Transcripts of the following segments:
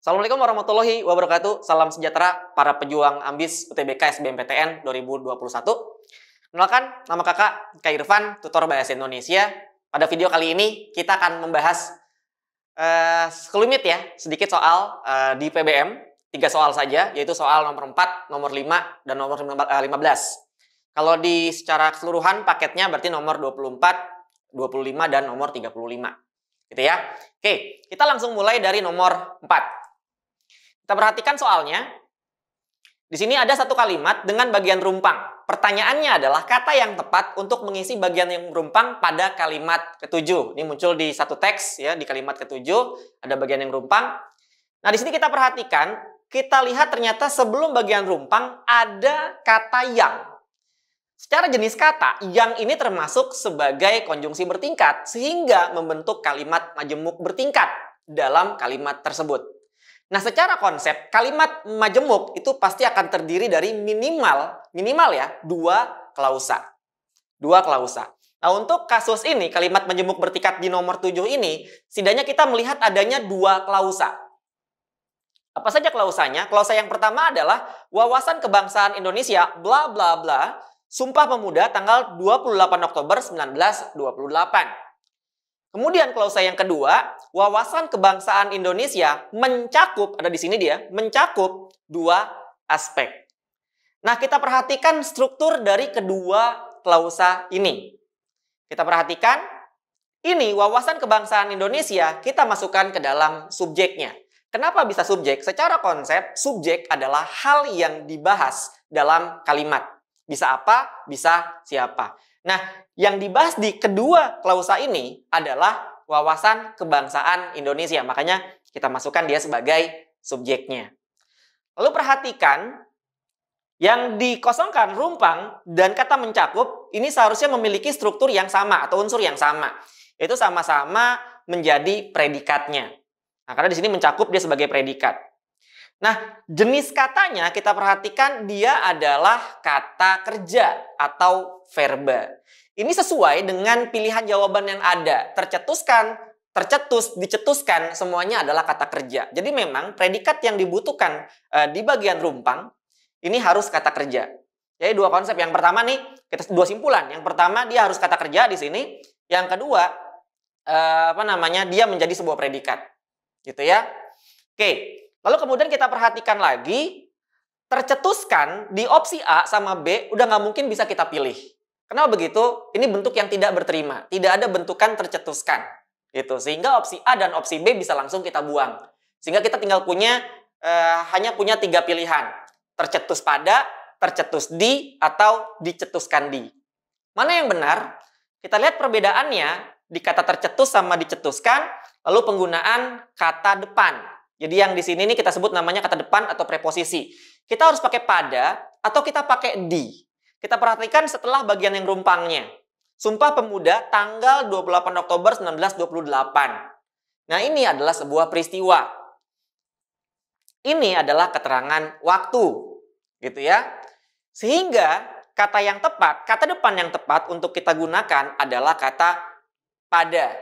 Assalamualaikum warahmatullahi wabarakatuh. Salam sejahtera para pejuang ambis UTBK SBMPTN 2021. Kenalkan, nama kakak Kak Irfan, tutor bahasa Indonesia. Pada video kali ini kita akan membahas sekelumit ya, sedikit soal di PBM. 3 soal saja, yaitu soal nomor 4, nomor 5, dan nomor 15. Kalau di secara keseluruhan paketnya berarti nomor 24, 25, dan nomor 35. Gitu ya. Oke, kita langsung mulai dari nomor 4. Kita perhatikan soalnya. Di sini ada satu kalimat dengan bagian rumpang. Pertanyaannya adalah kata yang tepat untuk mengisi bagian yang rumpang pada kalimat ketujuh. Ini muncul di satu teks ya, di kalimat ketujuh ada bagian yang rumpang. Nah, di sini kita perhatikan, kita lihat ternyata sebelum bagian rumpang ada kata yang. Secara jenis kata, yang ini termasuk sebagai konjungsi bertingkat sehingga membentuk kalimat majemuk bertingkat dalam kalimat tersebut. Nah, secara konsep, kalimat majemuk itu pasti akan terdiri dari minimal ya, 2 klausa. 2 klausa. Nah, untuk kasus ini, kalimat majemuk bertingkat di nomor 7 ini, setidaknya kita melihat adanya 2 klausa. Apa saja klausanya? Klausa yang pertama adalah wawasan kebangsaan Indonesia, bla bla bla, Sumpah Pemuda tanggal 28 Oktober 1928. Kemudian klausa yang kedua, wawasan kebangsaan Indonesia mencakup, ada di sini dia, mencakup 2 aspek. Nah, kita perhatikan struktur dari kedua klausa ini. Kita perhatikan, ini wawasan kebangsaan Indonesia kita masukkan ke dalam subjeknya. Kenapa bisa subjek? Secara konsep, subjek adalah hal yang dibahas dalam kalimat. Bisa apa? Bisa siapa. Nah, yang dibahas di kedua klausa ini adalah wawasan kebangsaan Indonesia. Makanya kita masukkan dia sebagai subjeknya. Lalu perhatikan, yang dikosongkan rumpang dan kata mencakup, ini seharusnya memiliki struktur yang sama atau unsur yang sama. Itu sama-sama menjadi predikatnya. Nah, karena di sini mencakup dia sebagai predikat. Nah, jenis katanya kita perhatikan dia adalah kata kerja atau verba. Ini sesuai dengan pilihan jawaban yang ada. Tercetuskan, tercetus, dicetuskan, semuanya adalah kata kerja. Jadi memang predikat yang dibutuhkan di bagian rumpang, ini harus kata kerja. Jadi 2 konsep. Yang pertama nih, kita 2 simpulan. Yang pertama dia harus kata kerja di sini. Yang kedua, dia menjadi sebuah predikat. Gitu ya. Oke. Lalu kemudian kita perhatikan lagi, tercetuskan di opsi A sama B udah nggak mungkin bisa kita pilih. Kenapa begitu? Ini bentuk yang tidak berterima. Tidak ada bentukan tercetuskan. Gitu. Sehingga opsi A dan opsi B bisa langsung kita buang. Sehingga kita tinggal hanya punya 3 pilihan. Tercetus pada, tercetus di, atau dicetuskan di. Mana yang benar? Kita lihat perbedaannya di kata tercetus sama dicetuskan, lalu penggunaan kata depan. Jadi yang di sini nih kita sebut namanya kata depan atau preposisi. Kita harus pakai pada atau kita pakai di. Kita perhatikan setelah bagian yang rumpangnya. Sumpah Pemuda tanggal 28 Oktober 1928. Nah, ini adalah sebuah peristiwa. Ini adalah keterangan waktu. Gitu ya. Sehingga kata yang tepat, kata depan yang tepat untuk kita gunakan adalah kata pada.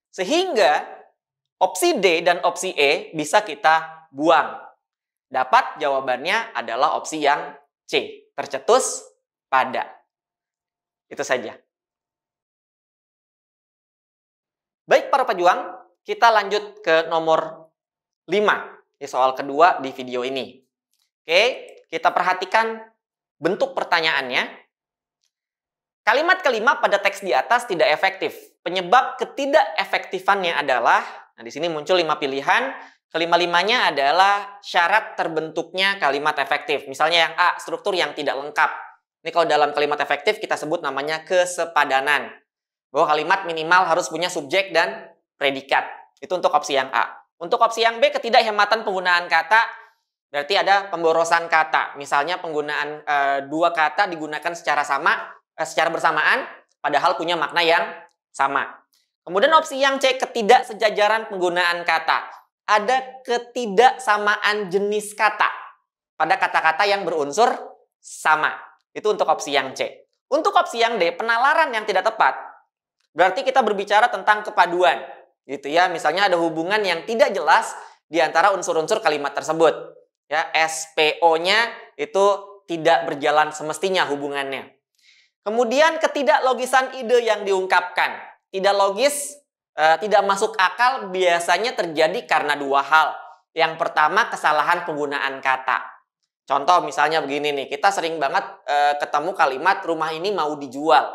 Sehingga opsi D dan opsi E bisa kita buang. Dapat jawabannya adalah opsi yang C. Tercetus pada. Itu saja. Baik para pejuang, kita lanjut ke nomor 5. Ini soal kedua di video ini. Oke, kita perhatikan bentuk pertanyaannya. Kalimat-kalimat pada teks di atas tidak efektif. Penyebab ketidakefektifannya adalah, nah, di sini muncul 5 pilihan. Kelima-limanya adalah syarat terbentuknya kalimat efektif. Misalnya yang A, struktur yang tidak lengkap. Ini kalau dalam kalimat efektif kita sebut namanya kesepadanan. Bahwa kalimat minimal harus punya subjek dan predikat. Itu untuk opsi yang A. Untuk opsi yang B, ketidakhematan penggunaan kata. Berarti ada pemborosan kata. Misalnya penggunaan 2 kata digunakan secara bersamaan, padahal punya makna yang sama. Kemudian opsi yang C, ketidaksejajaran penggunaan kata. Ada ketidaksamaan jenis kata pada kata-kata yang berunsur sama. Itu untuk opsi yang C. Untuk opsi yang D, penalaran yang tidak tepat. Berarti kita berbicara tentang kepaduan. Gitu ya, misalnya ada hubungan yang tidak jelas di antara unsur-unsur kalimat tersebut. Ya, SPO-nya itu tidak berjalan semestinya hubungannya. Kemudian ketidaklogisan ide yang diungkapkan. Tidak logis, tidak masuk akal biasanya terjadi karena dua hal. Yang pertama, kesalahan penggunaan kata. Contoh misalnya begini nih, kita sering banget ketemu kalimat rumah ini mau dijual.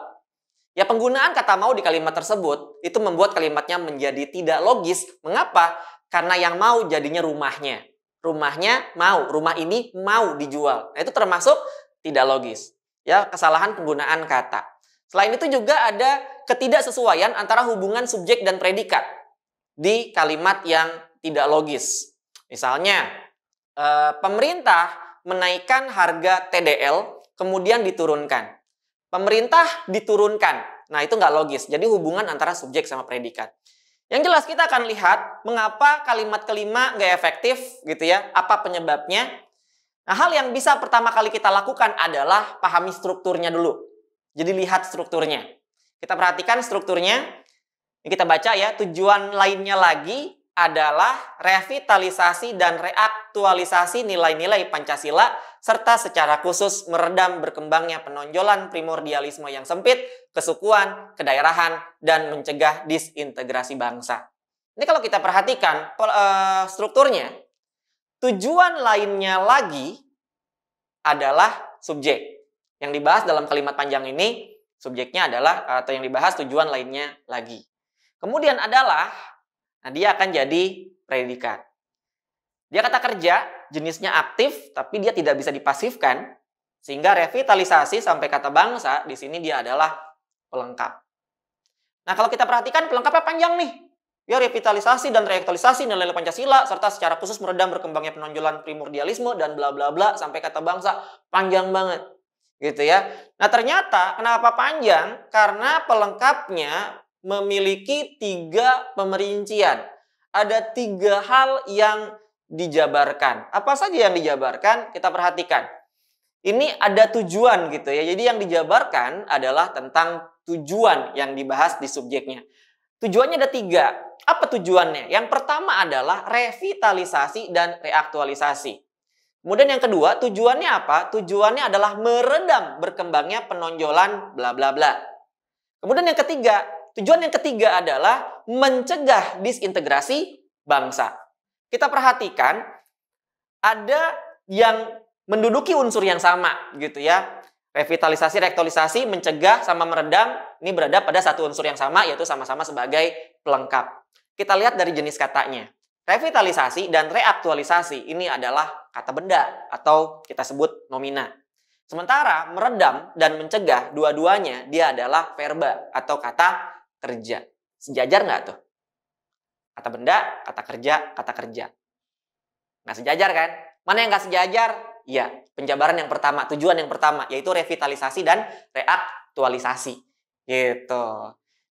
Ya, penggunaan kata mau di kalimat tersebut itu membuat kalimatnya menjadi tidak logis. Mengapa? Karena yang mau jadinya rumahnya. Rumahnya mau, rumah ini mau dijual. Nah, itu termasuk tidak logis. Ya, kesalahan penggunaan kata. Selain itu juga ada ketidaksesuaian antara hubungan subjek dan predikat di kalimat yang tidak logis. Misalnya, pemerintah menaikkan harga TDL, kemudian diturunkan. Pemerintah diturunkan. Nah, itu nggak logis. Jadi hubungan antara subjek sama predikat. Yang jelas kita akan lihat mengapa kalimat kelima nggak efektif gitu ya. Apa penyebabnya? Nah, hal yang bisa pertama kali kita lakukan adalah pahami strukturnya dulu. Jadi lihat strukturnya. Kita perhatikan strukturnya. Ini kita baca ya. Tujuan lainnya lagi adalah revitalisasi dan reaktualisasi nilai-nilai Pancasila serta secara khusus meredam berkembangnya penonjolan primordialisme yang sempit, kesukuan, kedaerahan, dan mencegah disintegrasi bangsa. Ini kalau kita perhatikan strukturnya, tujuan lainnya lagi adalah subjek. Yang dibahas dalam kalimat panjang ini, subjeknya adalah, atau yang dibahas tujuan lainnya lagi. Kemudian adalah, nah dia akan jadi predikat. Dia kata kerja, jenisnya aktif, tapi dia tidak bisa dipasifkan, sehingga revitalisasi sampai kata bangsa, di sini dia adalah pelengkap. Nah, kalau kita perhatikan pelengkapnya panjang nih. Ya, revitalisasi dan reaktualisasi nilai-nilai Pancasila, serta secara khusus meredam berkembangnya penonjolan primordialisme, dan bla bla bla, sampai kata bangsa, panjang banget. Gitu ya. Nah, ternyata kenapa panjang? Karena pelengkapnya memiliki 3 pemerincian. Ada 3 hal yang dijabarkan. Apa saja yang dijabarkan? Kita perhatikan. Ini ada tujuan gitu ya. Jadi yang dijabarkan adalah tentang tujuan yang dibahas di subjeknya. Tujuannya ada 3. Apa tujuannya? Yang pertama adalah revitalisasi dan reaktualisasi. Kemudian yang kedua, tujuannya apa? Tujuannya adalah meredam berkembangnya penonjolan bla bla bla. Kemudian yang ketiga, tujuan yang ketiga adalah mencegah disintegrasi bangsa. Kita perhatikan ada yang menduduki unsur yang sama gitu ya. Revitalisasi, reaktualisasi, mencegah sama meredam ini berada pada satu unsur yang sama, yaitu sama-sama sebagai pelengkap. Kita lihat dari jenis katanya. Revitalisasi dan reaktualisasi ini adalah kata benda atau kita sebut nomina. Sementara meredam dan mencegah dua-duanya dia adalah verba atau kata kerja. Sejajar nggak tuh? Kata benda, kata kerja, kata kerja. Nggak sejajar kan? Mana yang nggak sejajar? Ya, penjabaran yang pertama, tujuan yang pertama, yaitu revitalisasi dan reaktualisasi. Gitu.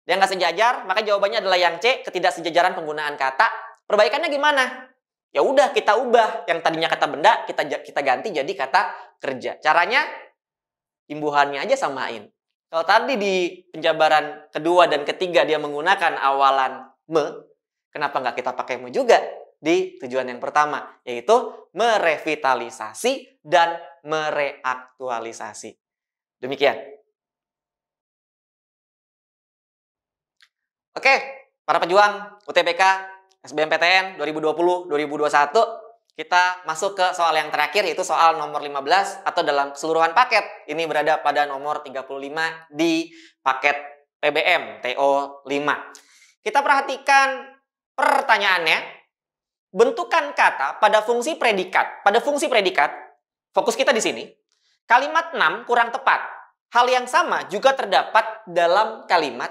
Dia nggak sejajar, maka jawabannya adalah yang C, ketidaksejajaran penggunaan kata. Perbaikannya gimana? Ya udah, kita ubah. Yang tadinya kata benda, kita ganti jadi kata kerja. Caranya, imbuhannya aja samain. Kalau tadi di penjabaran kedua dan ketiga dia menggunakan awalan me, kenapa nggak kita pakai mu juga di tujuan yang pertama, yaitu merevitalisasi dan mereaktualisasi. Demikian. Oke, para pejuang UTBK SBMPTN 2020-2021, kita masuk ke soal yang terakhir, yaitu soal nomor 15 atau dalam keseluruhan paket. Ini berada pada nomor 35 di paket PBM TO5. Kita perhatikan pertanyaannya. Bentukan kata pada fungsi predikat. Pada fungsi predikat, fokus kita di sini. Kalimat 6 kurang tepat. Hal yang sama juga terdapat dalam kalimat.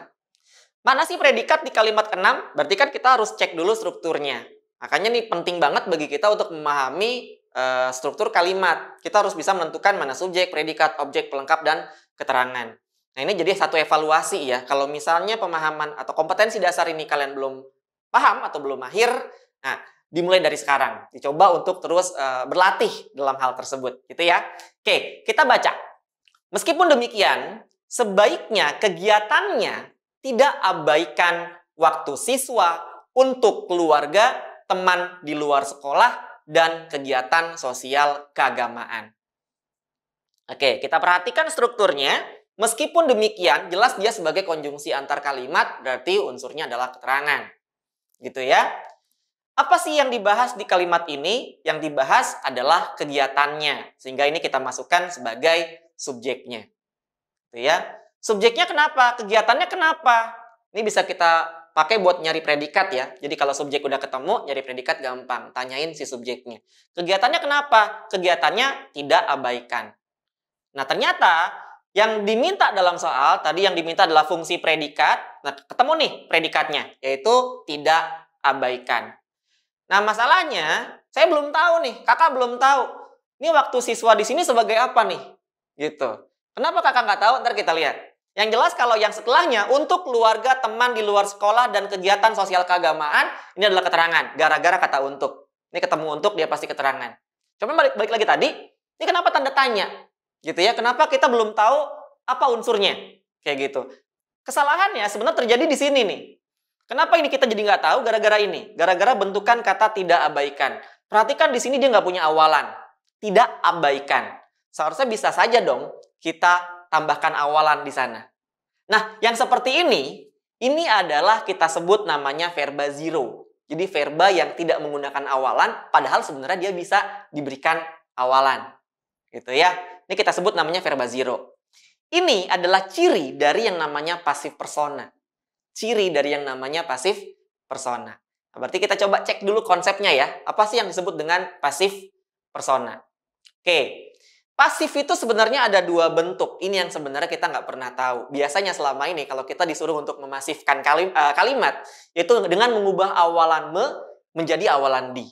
Mana sih predikat di kalimat ke-6? Berarti kan kita harus cek dulu strukturnya. Makanya nih penting banget bagi kita untuk memahami struktur kalimat. Kita harus bisa menentukan mana subjek, predikat, objek, pelengkap, dan keterangan. Nah, ini jadi satu evaluasi ya. Kalau misalnya pemahaman atau kompetensi dasar ini kalian belum paham atau belum mahir, nah, dimulai dari sekarang. Dicoba untuk terus berlatih dalam hal tersebut. Gitu ya. Oke, kita baca. Meskipun demikian, sebaiknya kegiatannya tidak abaikan waktu siswa untuk keluarga teman di luar sekolah dan kegiatan sosial keagamaan. Oke, kita perhatikan strukturnya. Meskipun demikian, jelas dia sebagai konjungsi antar kalimat, berarti unsurnya adalah keterangan. Gitu ya. Apa sih yang dibahas di kalimat ini? Yang dibahas adalah kegiatannya. Sehingga ini kita masukkan sebagai subjeknya. Gitu ya. Subjeknya kenapa? Kegiatannya kenapa? Ini bisa kita pakai buat nyari predikat ya. Jadi kalau subjek udah ketemu, nyari predikat gampang. Tanyain si subjeknya. Kegiatannya kenapa? Kegiatannya tidak abaikan. Nah, ternyata yang diminta dalam soal, tadi yang diminta adalah fungsi predikat. Nah, ketemu nih predikatnya, yaitu tidak abaikan. Nah, masalahnya, saya belum tahu nih, kakak belum tahu. Ini waktu siswa di sini sebagai apa nih? Gitu. Kenapa kakak nggak tahu? Ntar kita lihat. Yang jelas kalau yang setelahnya, untuk keluarga, teman di luar sekolah, dan kegiatan sosial keagamaan, ini adalah keterangan. Gara-gara kata untuk. Ini ketemu untuk, dia pasti keterangan. Coba balik lagi tadi, ini kenapa tanda tanya? Gitu ya, kenapa kita belum tahu apa unsurnya? Kayak gitu. Kesalahannya sebenarnya terjadi di sini nih. Kenapa ini kita jadi nggak tahu? Gara-gara ini. Gara-gara bentukan kata tidak abaikan. Perhatikan di sini dia nggak punya awalan. Tidak abaikan. Seharusnya bisa saja dong kita tambahkan awalan di sana. Nah, yang seperti ini adalah kita sebut namanya verba zero. Jadi verba yang tidak menggunakan awalan, padahal sebenarnya dia bisa diberikan awalan. Gitu ya. Ini kita sebut namanya verba zero. Ini adalah ciri dari yang namanya pasif persona. Ciri dari yang namanya pasif persona. Nah, berarti kita coba cek dulu konsepnya ya. Apa sih yang disebut dengan pasif persona? Oke. Pasif itu sebenarnya ada dua bentuk. Ini yang sebenarnya kita nggak pernah tahu. Biasanya selama ini kalau kita disuruh untuk memasifkan kalimat, yaitu dengan mengubah awalan me menjadi awalan di.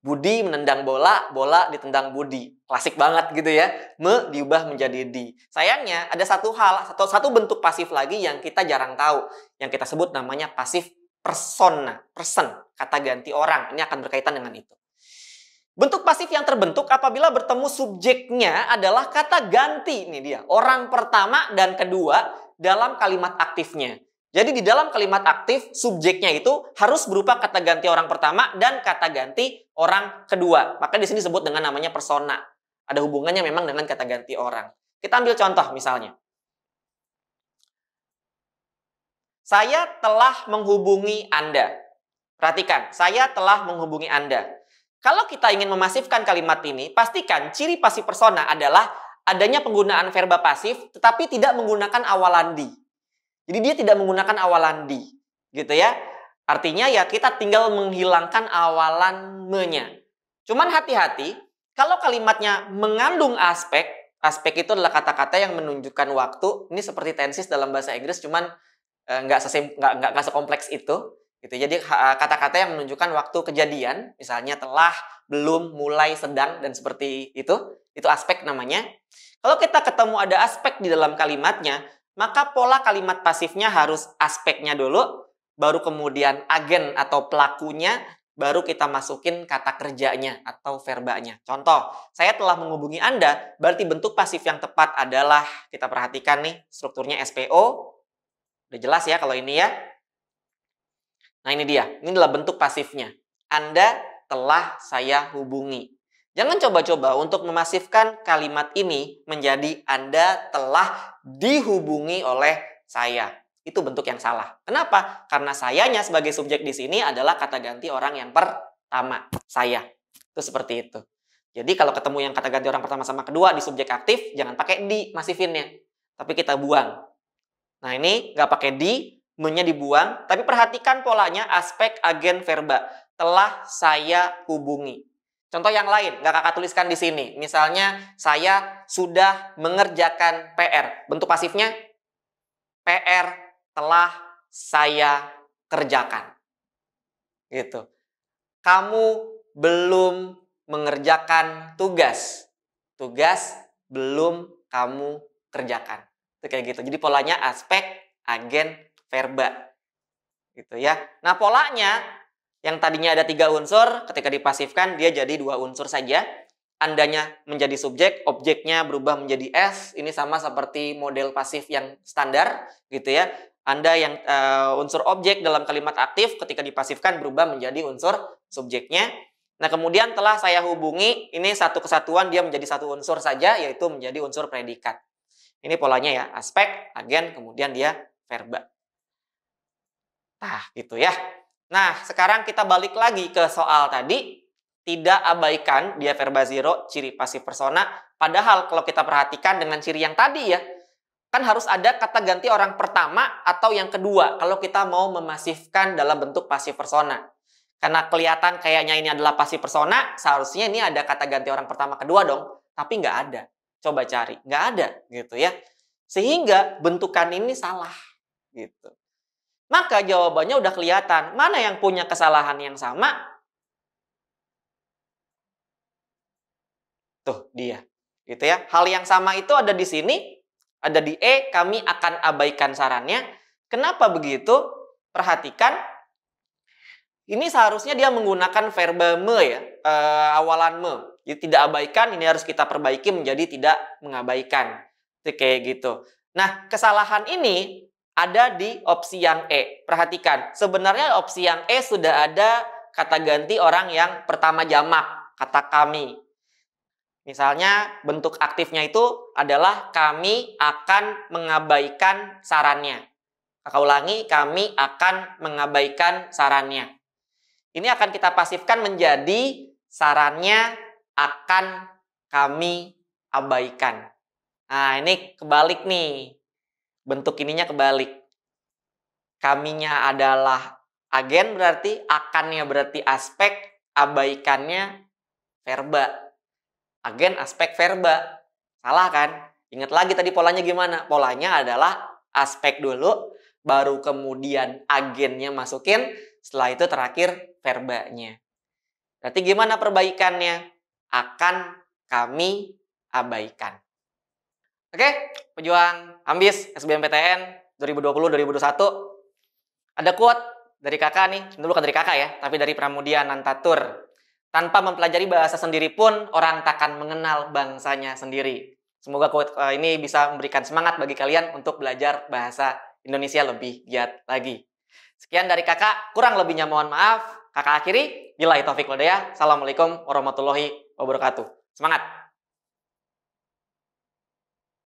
Budi menendang bola, bola ditendang Budi. Klasik banget gitu ya. Me diubah menjadi di. Sayangnya ada satu hal, satu bentuk pasif lagi yang kita jarang tahu. Yang kita sebut namanya pasif persona. Person, kata ganti orang. Ini akan berkaitan dengan itu. Bentuk pasif yang terbentuk apabila bertemu subjeknya adalah kata ganti. Ini dia, orang pertama dan kedua dalam kalimat aktifnya. Jadi di dalam kalimat aktif, subjeknya itu harus berupa kata ganti orang pertama dan kata ganti orang kedua. Maka di sini disebut dengan namanya persona. Ada hubungannya memang dengan kata ganti orang. Kita ambil contoh misalnya. Saya telah menghubungi Anda. Perhatikan, saya telah menghubungi Anda. Kalau kita ingin memasifkan kalimat ini, pastikan ciri pasif persona adalah adanya penggunaan verba pasif tetapi tidak menggunakan awalan di. Jadi dia tidak menggunakan awalan di, gitu ya. Artinya ya kita tinggal menghilangkan awalan me-nya. Cuman hati-hati, kalau kalimatnya mengandung aspek itu adalah kata-kata yang menunjukkan waktu. Ini seperti tenses dalam bahasa Inggris, cuman nggak sekompleks itu. Gitu. Jadi kata-kata yang menunjukkan waktu kejadian, misalnya telah, belum, mulai, sedang, dan seperti itu aspek namanya. Kalau kita ketemu ada aspek di dalam kalimatnya, maka pola kalimat pasifnya harus aspeknya dulu, baru kemudian agen atau pelakunya, baru kita masukin kata kerjanya atau verbanya. Contoh, saya telah menghubungi Anda, berarti bentuk pasif yang tepat adalah, kita perhatikan nih, strukturnya SPO. Udah jelas ya kalau ini ya. Nah ini dia, ini adalah bentuk pasifnya. Anda telah saya hubungi. Jangan coba-coba untuk memasifkan kalimat ini menjadi Anda telah dihubungi oleh saya. Itu bentuk yang salah. Kenapa? Karena sayanya sebagai subjek di sini adalah kata ganti orang yang pertama, saya. Itu seperti itu. Jadi kalau ketemu yang kata ganti orang pertama sama kedua di subjek aktif, jangan pakai di masifinnya. Tapi kita buang. Nah ini nggak pakai di, me-nya dibuang. Tapi perhatikan polanya aspek agen verba. Telah saya hubungi. Contoh yang lain, nggak kakak tuliskan di sini. Misalnya, saya sudah mengerjakan PR. Bentuk pasifnya, PR telah saya kerjakan. Gitu. Kamu belum mengerjakan tugas. Tugas belum kamu kerjakan. Itu kayak gitu. Jadi polanya aspek, agen, verba. Gitu ya. Nah polanya, yang tadinya ada 3 unsur, ketika dipasifkan dia jadi 2 unsur saja. Andanya menjadi subjek, objeknya berubah menjadi S. Ini sama seperti model pasif yang standar, gitu ya. Anda yang unsur objek dalam kalimat aktif ketika dipasifkan berubah menjadi unsur subjeknya. Nah, kemudian telah saya hubungi, ini satu kesatuan dia menjadi satu unsur saja, yaitu menjadi unsur predikat. Ini polanya ya, aspek, agen, kemudian dia verba. Nah, gitu ya. Nah, sekarang kita balik lagi ke soal tadi. Tidak abaikan dia verba zero, ciri pasif persona. Padahal kalau kita perhatikan dengan ciri yang tadi ya, kan harus ada kata ganti orang pertama atau yang kedua kalau kita mau memasifkan dalam bentuk pasif persona. Karena kelihatan kayaknya ini adalah pasif persona, seharusnya ini ada kata ganti orang pertama kedua dong. Tapi nggak ada. Coba cari. Nggak ada gitu ya. Sehingga bentukan ini salah gitu. Maka jawabannya udah kelihatan. Mana yang punya kesalahan yang sama? Tuh dia. Gitu ya. Hal yang sama itu ada di sini. Ada di E, kami akan abaikan sarannya. Kenapa begitu? Perhatikan. Ini seharusnya dia menggunakan verba me ya. Awalan me. Jadi tidak abaikan, ini harus kita perbaiki menjadi tidak mengabaikan. Itu kayak gitu. Nah, kesalahan ini ada di opsi yang E. Perhatikan, sebenarnya opsi yang E sudah ada kata ganti orang yang pertama jamak, kata kami. Misalnya bentuk aktifnya itu adalah kami akan mengabaikan sarannya. Kakak ulangi, kami akan mengabaikan sarannya. Ini akan kita pasifkan menjadi sarannya akan kami abaikan. Nah, ini kebalik nih. Bentuk ininya kebalik. Kaminya adalah agen berarti, akannya berarti aspek, abaikannya verba. Agen, aspek, verba. Salah kan? Ingat lagi tadi polanya gimana? Polanya adalah aspek dulu, baru kemudian agennya masukin, setelah itu terakhir verbanya. Berarti gimana perbaikannya? Akan kami abaikan. Oke, pejuang ambis SBMPTN 2020-2021. Ada quote dari kakak nih, ini bukan dari kakak ya, tapi dari Pramudia Nantatur. Tanpa mempelajari bahasa sendiri pun, orang takkan mengenal bangsanya sendiri. Semoga quote ini bisa memberikan semangat bagi kalian untuk belajar bahasa Indonesia lebih giat lagi. Sekian dari kakak, kurang lebihnya mohon maaf. Kakak akhiri, billahi taufik wal hidayah. Assalamualaikum warahmatullahi wabarakatuh. Semangat!